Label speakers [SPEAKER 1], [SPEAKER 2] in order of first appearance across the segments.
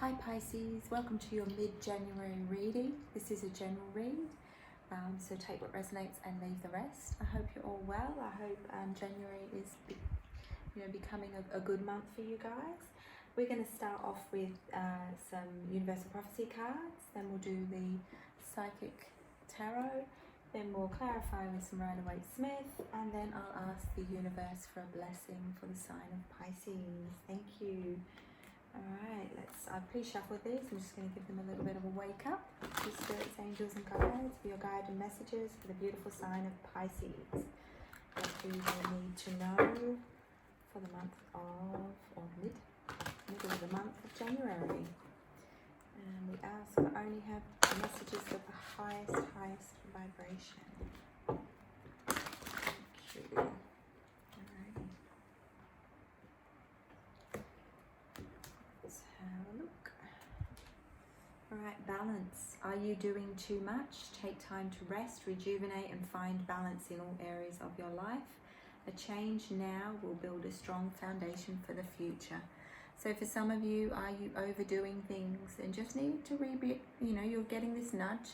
[SPEAKER 1] Hi Pisces, welcome to your mid-January reading. This is a general read, so take what resonates and leave the rest. I hope you're all well. I hope January is becoming a good month for you guys. We're going to start off with some Universal Prophecy cards, then we'll do the Psychic Tarot, then we'll clarify with some Rider-Waite Smith, and then I'll ask the universe for a blessing for the sign of Pisces. Thank you. Alright, I've pre-shuffled these. I'm just going to give them a little bit of a wake up. Your spirits, angels and guides, for your guide and messages for the beautiful sign of Pisces. What do they need to know for the month of, or middle of the month of January? And we ask for only have messages of the highest vibration. Thank you. Alright, balance. Are you doing too much? Take time to rest, rejuvenate and find balance in all areas of your life. A change now will build a strong foundation for the future. So for some of you, are you overdoing things and just need to you're getting this nudge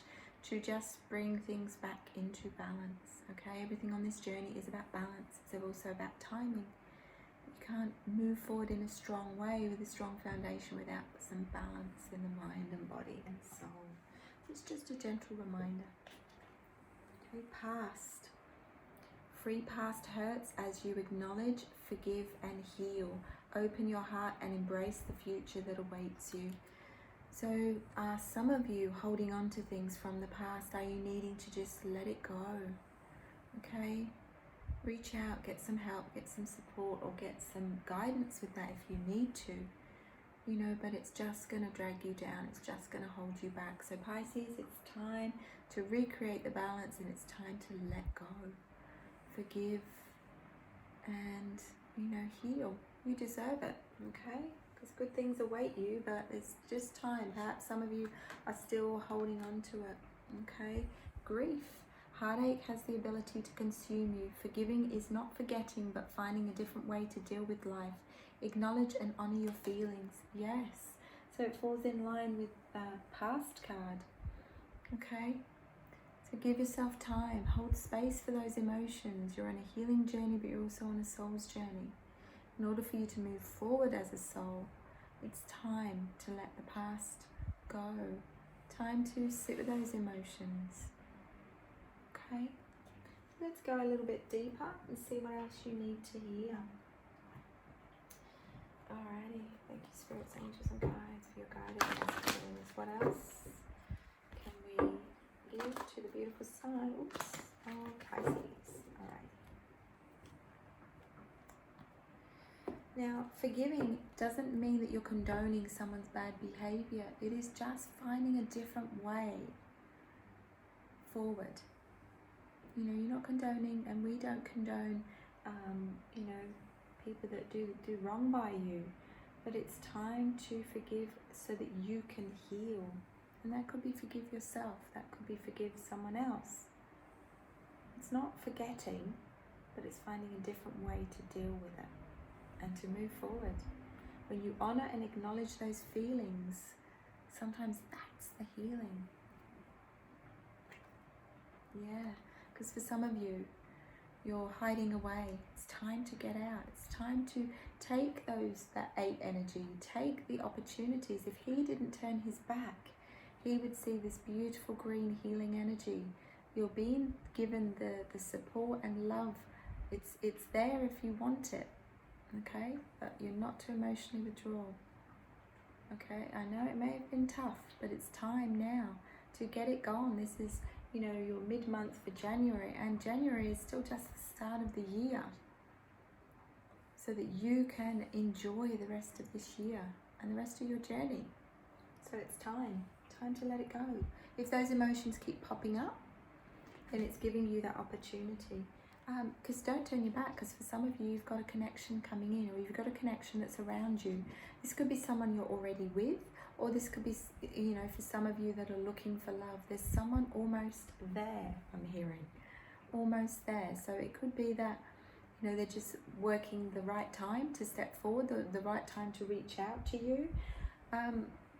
[SPEAKER 1] to just bring things back into balance. Okay, everything on this journey is about balance. It's also about timing. Can't move forward in a strong way with a strong foundation without some balance in the mind and body and soul. It's just a gentle reminder. Okay, past. Free past hurts as you acknowledge, forgive and heal. Open your heart and embrace the future that awaits you. So are some of you holding on to things from the past? Are you needing to just let it go? Okay. Reach out, get some help, get some support, or get some guidance with that if you need to. But it's just going to drag you down. It's just going to hold you back. So Pisces, it's time to recreate the balance and it's time to let go. Forgive and, heal. You deserve it, okay? Because good things await you, but it's just time. Perhaps some of you are still holding on to it, okay? Grief. Heartache has the ability to consume you. Forgiving is not forgetting, but finding a different way to deal with life. Acknowledge and honor your feelings. Yes. So it falls in line with the past card. Okay. So give yourself time. Hold space for those emotions. You're on a healing journey, but you're also on a soul's journey. In order for you to move forward as a soul, it's time to let the past go. Time to sit with those emotions. Okay, let's go a little bit deeper and see what else you need to hear. Alrighty, thank you spirits, angels and guides for your guidance messages. What else can we give to the beautiful sign? Pisces. Alright. Now, forgiving doesn't mean that you're condoning someone's bad behavior. It is just finding a different way forward. You're not condoning, and we don't condone, people that do wrong by you. But it's time to forgive so that you can heal. And that could be forgive yourself. That could be forgive someone else. It's not forgetting, but it's finding a different way to deal with it and to move forward. When you honor and acknowledge those feelings, sometimes that's the healing. Yeah. Because for some of you, you're hiding away. It's time to get out. It's time to take that 8 energy, take the opportunities. If he didn't turn his back, he would see this beautiful green healing energy. You're being given the support and love. It's there if you want it, okay? But you're not to emotionally withdraw, okay? I know it may have been tough, but it's time now to get it gone. This is your mid-month for January, and January is still just the start of the year, so that you can enjoy the rest of this year and the rest of your journey. So it's time to let it go. If those emotions keep popping up, then it's giving you that opportunity. Because don't turn your back, because for some of you, you've got a connection coming in, or you've got a connection that's around you. This could be someone you're already with, or this could be, for some of you that are looking for love, there's someone almost there, I'm hearing. Almost there. So it could be that, they're just working the right time to step forward, the right time to reach out to you.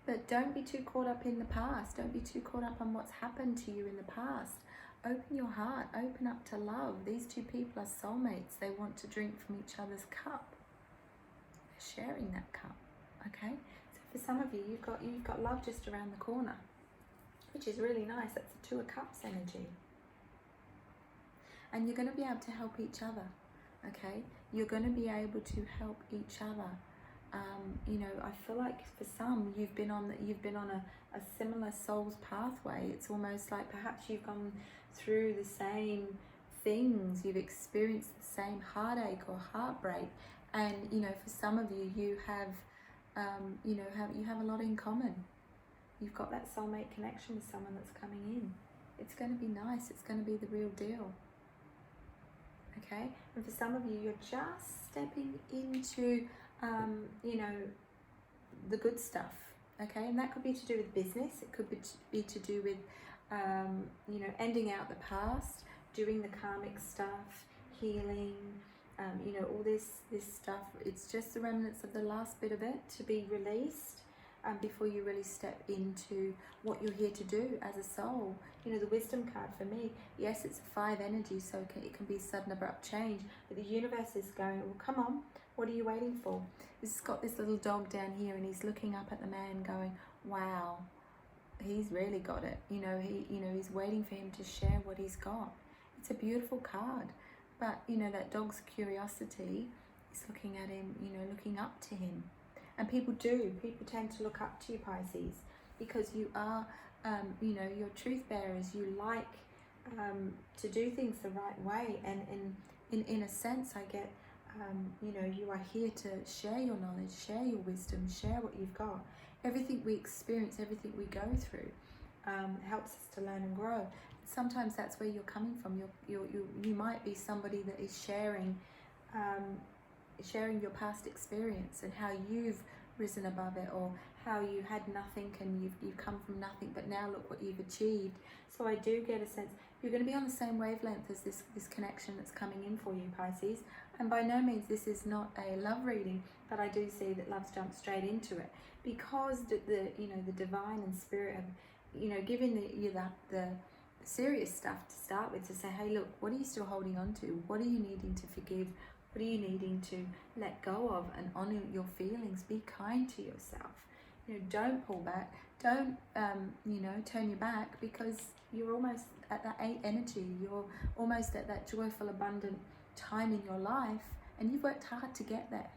[SPEAKER 1] But don't be too caught up in the past. Don't be too caught up on what's happened to you in the past. Open your heart, open up to love. These two people are soulmates. They want to drink from each other's cup. They're sharing that cup, okay? So for some of you, you've got love just around the corner, which is really nice. That's the Two of Cups energy. And you're going to be able to help each other, okay? You're going to be able to help each other. You know, I feel like for some, you've been on a similar soul's pathway. It's almost like perhaps you've gone through the same things. You've experienced the same heartache or heartbreak, and you know, for some of you, you have, you have a lot in common. You've got that soulmate connection with someone that's coming in. It's going to be nice. It's going to be the real deal. Okay, and for some of you, you're just stepping into you know, the good stuff, okay? And that could be to do with business. It could be to do with, you know, ending out the past, doing the karmic stuff, healing, you know, all this stuff. It's just the remnants of the last bit of it to be released before you really step into what you're here to do as a soul. You know, the wisdom card for me, yes, it's a 5 energy, so it can be sudden abrupt change, but the universe is going, well, come on, what are you waiting for? This has got this little dog down here, and he's looking up at the man going, wow, he's really got it. You know, he's waiting for him to share what he's got. It's a beautiful card, but you know, that dog's curiosity is looking at him, you know, looking up to him. And people tend to look up to you, Pisces, because you are, you know, you're truth bearers. You like to do things the right way, and in a sense, I get, you know, you are here to share your knowledge, share your wisdom, share what you've got. Everything we experience, everything we go through, helps us to learn and grow. Sometimes that's where you're coming from. You might be somebody that is sharing your past experience and how you've risen above it, or how you had nothing and you've come from nothing, but now look what you've achieved. So I do get a sense you're going to be on the same wavelength as this connection that's coming in for you, Pisces. And by no means this is not a love reading, but I do see that love's jumped straight into it, because the you know, the divine and spirit have, you know, given you the serious stuff to start with, to say, hey, look, what are you still holding on to? What are you needing to forgive? What are you needing to let go of? And honor your feelings. Be kind to yourself. You know, don't pull back. Don't you know, turn your back, because you're almost at that 8 energy. You're almost at that joyful, abundant time in your life, and you've worked hard to get there.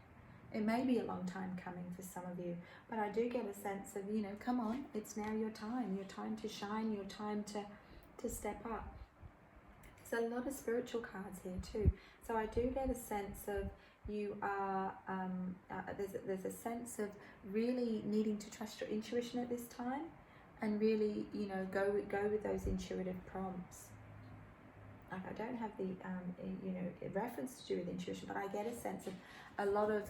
[SPEAKER 1] It may be a long time coming for some of you, but I do get a sense of, you know, come on, it's now your time to shine, your time to step up. There's a lot of spiritual cards here too, so I do get a sense of you are, there's a sense of really needing to trust your intuition at this time, and really, you know, go with those intuitive prompts. Like, I don't have the you know, reference to do with intuition, but I get a sense of a lot of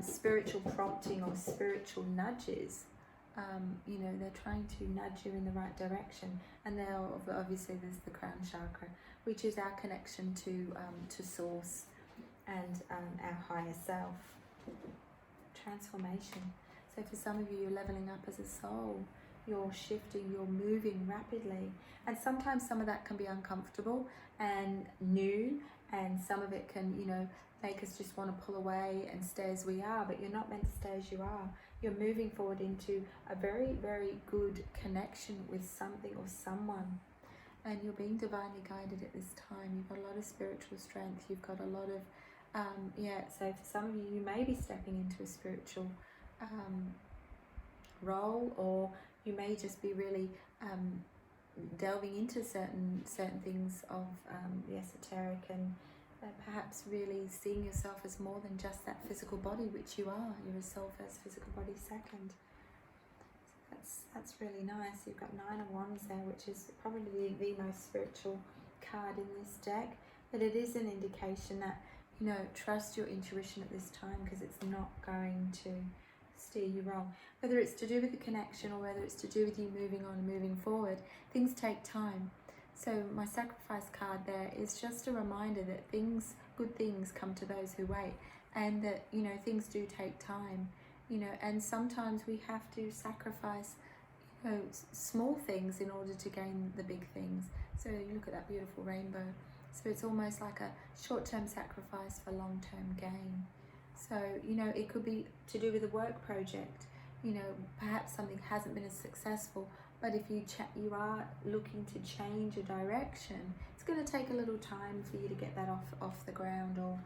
[SPEAKER 1] spiritual prompting or spiritual nudges. You know, they're trying to nudge you in the right direction, and obviously there's the crown chakra, which is our connection to source and our higher self. Transformation. So for some of you, you're leveling up as a soul. You're shifting, you're moving rapidly, and sometimes some of that can be uncomfortable and new, and some of it can, you know, make us just want to pull away and stay as we are, but you're not meant to stay as you are. You're moving forward into a very, very good connection with something or someone, and you're being divinely guided at this time. You've got a lot of spiritual strength. You've got a lot of so for some of you, you may be stepping into a spiritual role, or you may just be really delving into certain things of the esoteric, and perhaps really seeing yourself as more than just that physical body, which you are. You're a soul first, physical body second. So that's really nice. You've got 9 of Wands there, which is probably the most spiritual card in this deck, but it is an indication that, you know, trust your intuition at this time, because it's not going to steer you wrong. Whether it's to do with the connection or whether it's to do with you moving on, moving forward, things take time. So my sacrifice card there is just a reminder that good things come to those who wait, and that, you know, things do take time. you know, and sometimes we have to sacrifice, you know, small things in order to gain the big things. So you look at that beautiful rainbow. So it's almost like a short-term sacrifice for long-term gain. So, you know, it could be to do with a work project. You know, perhaps something hasn't been as successful, but if you are looking to change a direction, it's going to take a little time for you to get that off the ground, or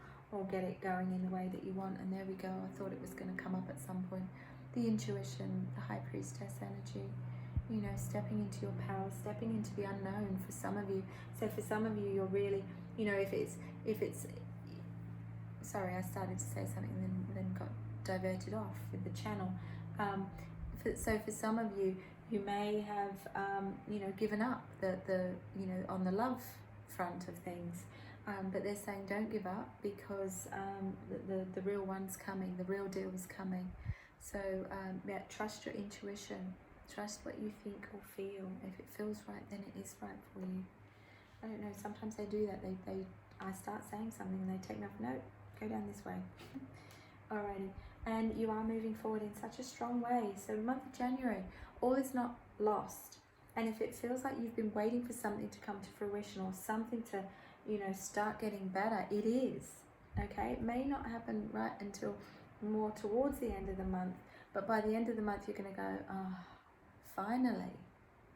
[SPEAKER 1] get it going in the way that you want. And there we go. I thought it was going to come up at some point. The intuition, the high priestess energy, you know, stepping into your power, stepping into the unknown for some of you. So for some of you, you're really, you know, if it's sorry, I started to say something and then got diverted off with the channel. So for some of you, you may have, you know, given up the you know, on the love front of things. But they're saying don't give up, because the real one's coming, the real deal's coming. So yeah, trust your intuition, trust what you think or feel. If it feels right, then it is right for you. I don't know, sometimes they do that. I start saying something and they take me off, no, go down this way. Alrighty, and you are moving forward in such a strong way. So month of January, all is not lost. And if it feels like you've been waiting for something to come to fruition, or something to, you know, start getting better, it is. Okay, it may not happen right until more towards the end of the month, but by the end of the month you're going to go, oh, finally.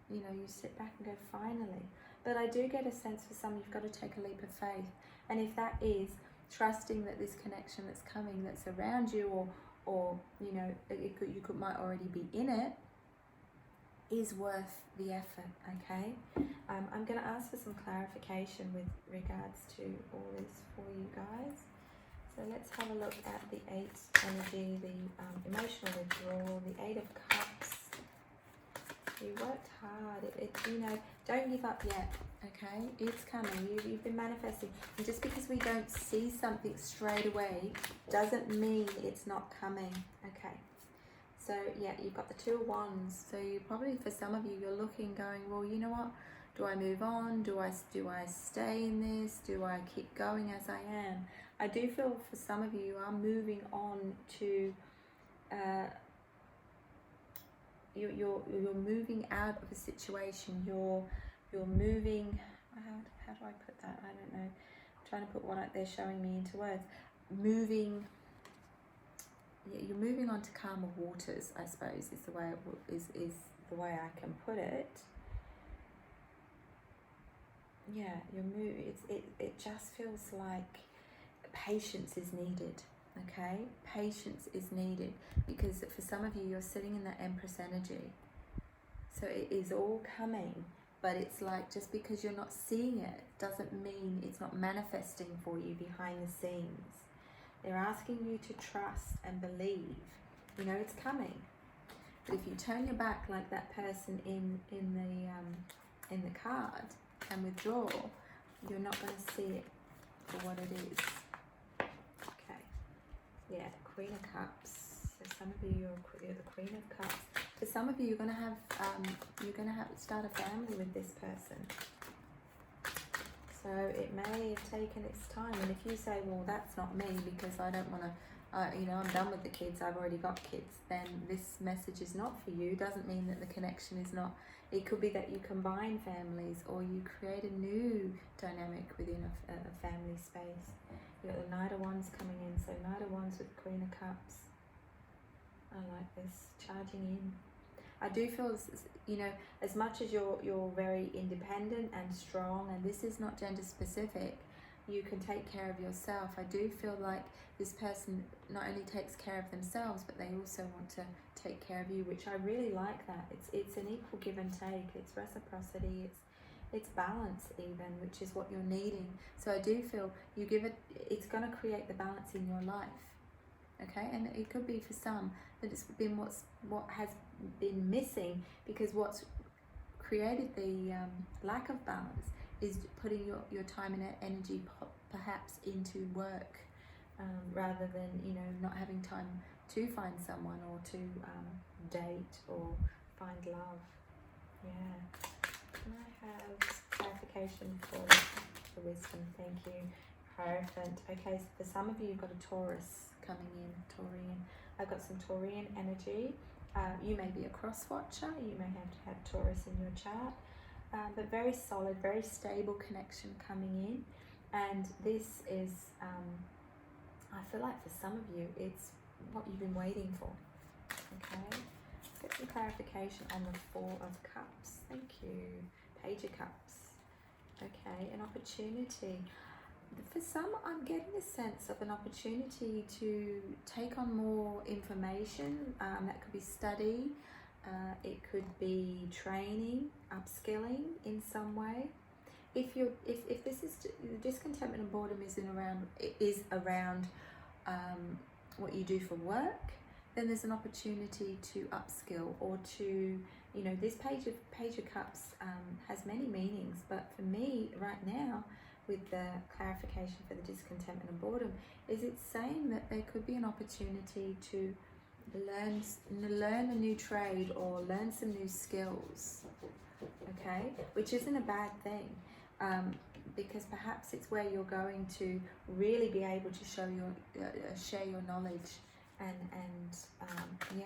[SPEAKER 1] You know, you sit back and go, finally. But I do get a sense for some, you've got to take a leap of faith. And if that is trusting that this connection that's coming, that's around you, or you know, you might already be in it, is worth the effort. Okay, I'm going to ask for some clarification with regards to all this for you guys. So let's have a look at the 8 energy, the emotional withdrawal, the 8 of Cups. You worked hard. You know, don't give up yet. Okay, it's coming. You've been manifesting, and just because we don't see something straight away doesn't mean it's not coming. Okay. So yeah, you've got the 2 of Wands. So you probably, for some of you, you're looking, going, well, you know what? Do I move on? Do I stay in this? Do I keep going as I am? I do feel for some of you are moving on to. You're moving out of a situation. You're moving. How do I put that? I don't know. I'm trying to put what they're showing me into words. Moving. You're moving on to calmer waters, I suppose, is the way is the way I can put it. Yeah, you're moving. It just feels like patience is needed. Okay, patience is needed, because for some of you, you're sitting in that Empress energy. So it is all coming, but it's like, just because you're not seeing it doesn't mean it's not manifesting for you behind the scenes. They're asking you to trust and believe. You know it's coming. But if you turn your back like that person in the card and withdraw, you're not going to see it for what it is. Okay. Yeah, Queen of Cups. So some of you, you're the Queen of Cups. For some of you, you're going to have start a family with this person. So it may have taken its time, and if you say, well, that's not me because I don't want to, you know, I'm done with the kids, I've already got kids, then this message is not for you. Doesn't mean that the connection is not. It could be that you combine families, or you create a new dynamic within a family space. You've got the Knight of Wands coming in, so Knight of Wands with Queen of Cups. I like this, charging in. I do feel, you know, as much as you're very independent and strong, and this is not gender specific, you can take care of yourself. I do feel like this person not only takes care of themselves, but they also want to take care of you, which I really like that. It's an equal give and take. It's reciprocity. It's balance even, which is what you're needing. So I do feel you give it. It's going to create the balance in your life. Okay, and it could be for some that it's been what has been missing, because what's created the lack of balance is putting your time and energy perhaps into work, rather than, you know, not having time to find someone, or to date or find love. Yeah. Can I have clarification for the wisdom? Thank you. Hierophant. Okay, so for some of you, you've got a Taurus coming in, Taurian. I've got some Taurian energy. You may be a cross watcher, you may have Taurus in your chart, but very solid, very stable connection coming in. And this is, I feel like for some of you, it's what you've been waiting for. Okay, let's get some clarification on the Four of Cups. Thank you. Page of Cups. Okay, an opportunity. For some, I'm getting a sense of an opportunity to take on more information. That could be study, it could be training, upskilling in some way. If this is the discontentment and boredom is around what you do for work, then there's an opportunity to upskill or to, you know, this page of Cups has many meanings, but for me right now, with the clarification for the discontentment and boredom, is it's saying that there could be an opportunity to learn a new trade or learn some new skills, okay, which isn't a bad thing, because perhaps it's where you're going to really be able to share your knowledge and yeah,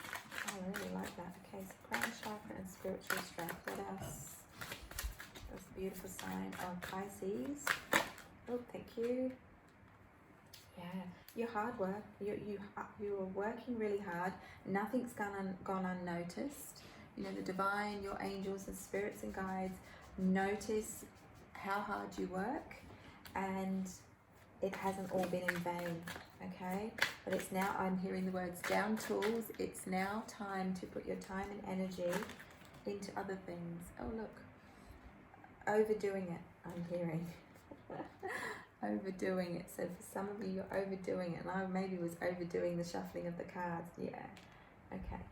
[SPEAKER 1] I really like that. Okay, so crown chakra and spiritual strength. What else? That's a beautiful sign of Pisces. Oh, thank you. Yeah, your hard work. You are working really hard. Nothing's gone unnoticed. You know, the divine, your angels and spirits and guides notice how hard you work, and it hasn't all been in vain. Okay, but it's now, I'm hearing the words down tools. It's now time to put your time and energy into other things. Oh, look. Overdoing it, I'm hearing. Overdoing it. So for some of you, you're overdoing it. And I maybe was overdoing the shuffling of the cards. Yeah. Okay.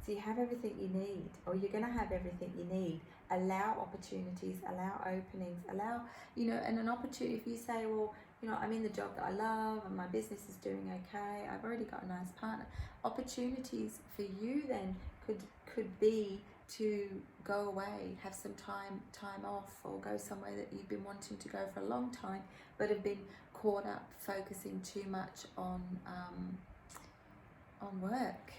[SPEAKER 1] So you have everything you need, or you're going to have everything you need. Allow opportunities, allow openings, allow, you know, and an opportunity. If you say, well, you know, I'm in the job that I love and my business is doing okay, I've already got a nice partner. Opportunities for you then could be to go away, have some time off, or go somewhere that you've been wanting to go for a long time, but have been caught up focusing too much on work.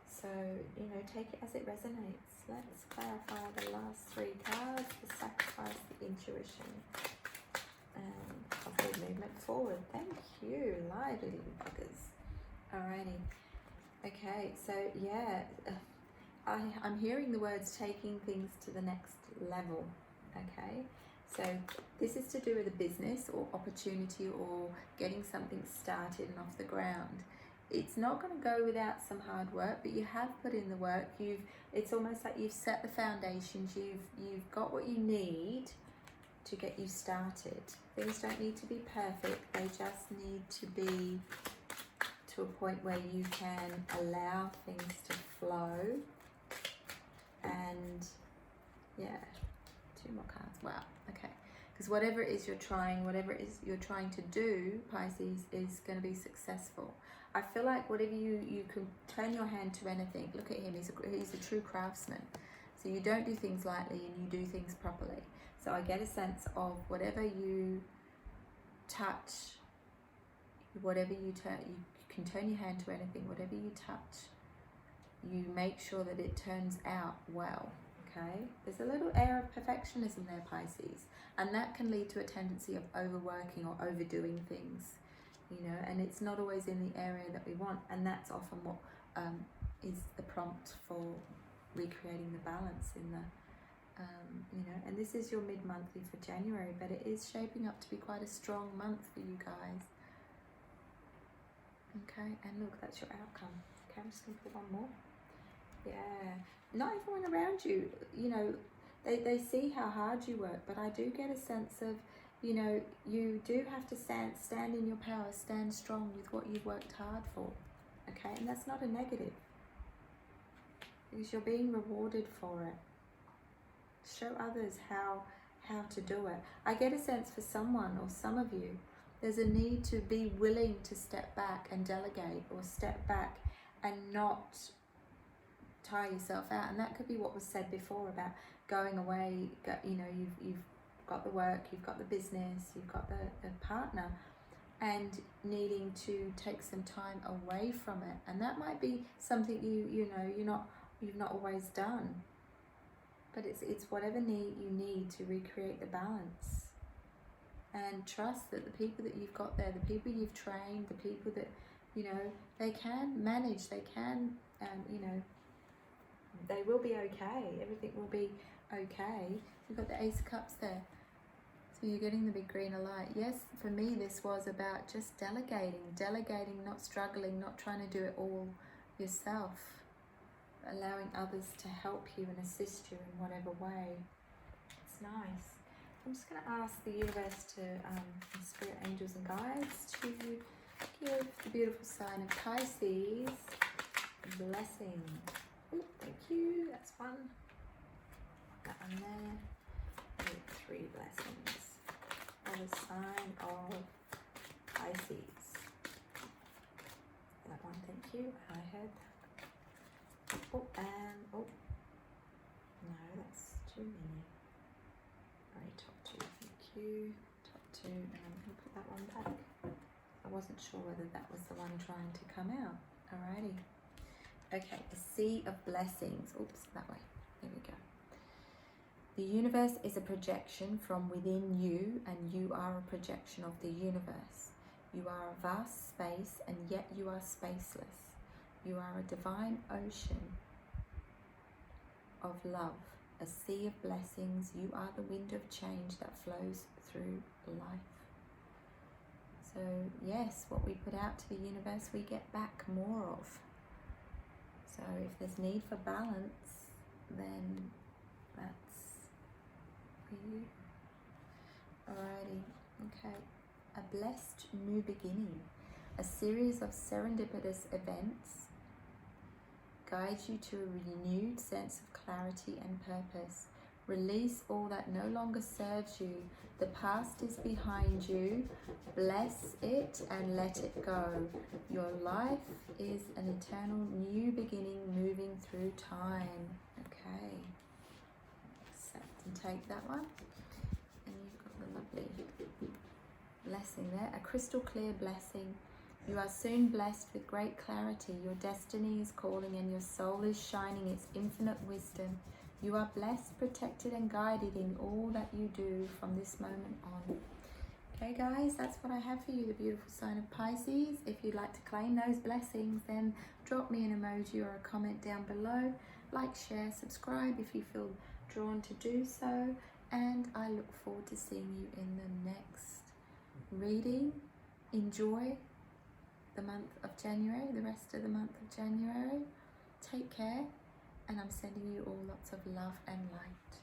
[SPEAKER 1] So, you know, take it as it resonates. Let's clarify the last three cards: the sacrifice, the intuition, and positive movement forward. Thank you, liability buggers. Alrighty. Okay, so yeah. I'm hearing the words taking things to the next level, okay? So this is to do with a business or opportunity or getting something started and off the ground. It's not going to go without some hard work, but you have put in the work. It's almost like you've set the foundations. You've got what you need to get you started. Things don't need to be perfect. They just need to be to a point where you can allow things to flow. And yeah, two more cards. Wow. Okay, because whatever it is you're trying to do, Pisces, is going to be successful. I feel like whatever you can turn your hand to anything. Look at him. He's a true craftsman. So you don't do things lightly and you do things properly. So I get a sense of whatever you touch, whatever you turn, you can turn your hand to anything. Whatever you touch, you make sure that it turns out well, okay? There's a little air of perfectionism there, Pisces, and that can lead to a tendency of overworking or overdoing things, you know, and it's not always in the area that we want, and that's often what is the prompt for recreating the balance in the, you know, and this is your mid-monthly for January, but it is shaping up to be quite a strong month for you guys. Okay, and look, that's your outcome. Okay, I'm just going to put one more. Yeah, not everyone around you, you know, they see how hard you work, but I do get a sense of, you know, you do have to stand in your power, stand strong with what you've worked hard for, okay? And that's not a negative, because you're being rewarded for it. Show others how to do it. I get a sense for someone or some of you, there's a need to be willing to step back and delegate, or step back and not tire yourself out. And that could be what was said before about going away. You know, you've got the work, you've got the business, you've got the partner, and needing to take some time away from it. And that might be something you've not always done, but it's whatever you need to recreate the balance. And trust that the people that you've got there, the people you've trained, the people that, they can manage, they can, they will be okay. Everything will be okay. You've got the Ace of Cups there. So you're getting the big green light. Yes, for me, this was about just delegating, not struggling, not trying to do it all yourself, allowing others to help you and assist you in whatever way. It's nice. I'm just going to ask the universe to, spirit angels and guides, to give the beautiful sign of Pisces blessing. Oh, thank you. That's one. That one there. And 3 blessings for the sign of Pisces. That one, thank you. I heard that. Oh, and no, that's too many. Right, top 2, thank you. Top 2, and I'm going to put that one back. I wasn't sure whether that was the one trying to come out. Alrighty. Okay, a sea of blessings. Oops, that way. There we go. The universe is a projection from within you, and you are a projection of the universe. You are a vast space, and yet you are spaceless. You are a divine ocean of love, a sea of blessings. You are the wind of change that flows through life. So yes, what we put out to the universe, we get back more of. So if there's need for balance, then that's for you. Alrighty, okay. A blessed new beginning. A series of serendipitous events guides you to a renewed sense of clarity and purpose. Release all that no longer serves you. The past is behind you. Bless it and let it go. Your life is an eternal new beginning moving through time. Okay. Accept and take that one. And you've got the lovely blessing there. A crystal clear blessing. You are soon blessed with great clarity. Your destiny is calling and your soul is shining its infinite wisdom. You are blessed, protected and guided in all that you do from this moment on. Okay guys, that's what I have for you, the beautiful sign of Pisces. If you'd like to claim those blessings, then drop me an emoji or a comment down below. Like, share, subscribe if you feel drawn to do so. And I look forward to seeing you in the next reading. Enjoy the month of January, the rest of the month of January. Take care, and I'm sending you all lots of love and light.